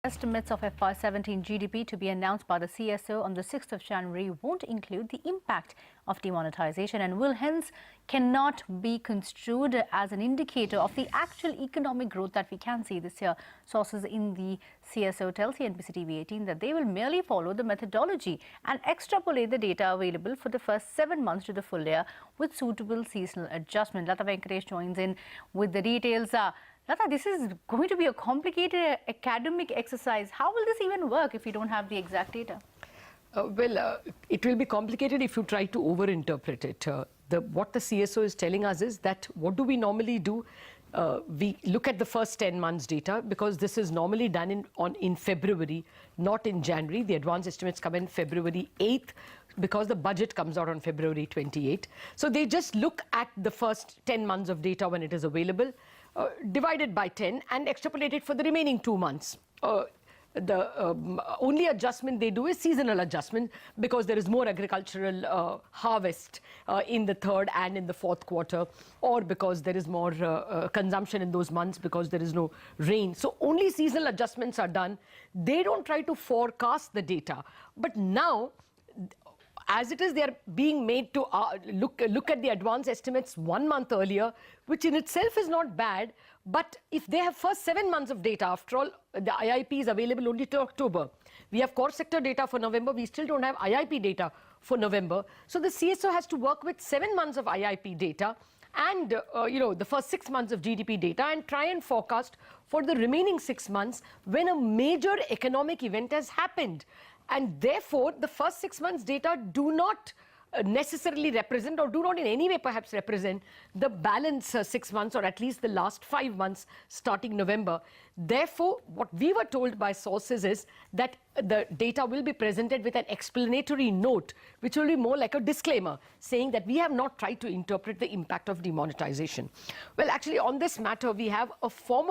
Estimates of FY17 GDP to be announced by the CSO on the 6th of January won't include the impact of demonetization and will hence cannot be construed as an indicator of the actual economic growth that we can see this year. Sources in the CSO tell CNBC TV 18 that they will merely follow the methodology and extrapolate the data available for the first 7 months to the full year with suitable seasonal adjustment. Latha Venkatesh joins in with the details. Latha, this is going to be a complicated academic exercise. How will this even work if you don't have the exact data? It will be complicated if you try to overinterpret it. What the CSO is telling us is that what do we normally do? We look at the first 10 months data because this is normally done in February, not in January. The advance estimates come in February 8th because the budget comes out on February 28th. So they just look at the first 10 months of data when it is available, divided by 10 and extrapolate it for the remaining 2 months. The only adjustment they do is seasonal adjustment because there is more agricultural harvest in the third and in the fourth quarter, or because there is more consumption in those months because there is no rain. So only seasonal adjustments are done. They don't try to forecast the data. But now, as it is, they are being made to look at the advance estimates 1 month earlier, which in itself is not bad. But if they have first 7 months of data, after all, the IIP is available only till October. We have core sector data for November. We still don't have IIP data for November. So the CSO has to work with 7 months of IIP data and the first 6 months of GDP data and try and forecast for the remaining 6 months when a major economic event has happened. And therefore, the first 6 months data do not necessarily represent, or do not in any way perhaps represent, the balance 6 months, or at least the last 5 months starting November. Therefore, what we were told by sources is that the data will be presented with an explanatory note, which will be more like a disclaimer, saying that we have not tried to interpret the impact of demonetization. Well, actually, on this matter, we have a former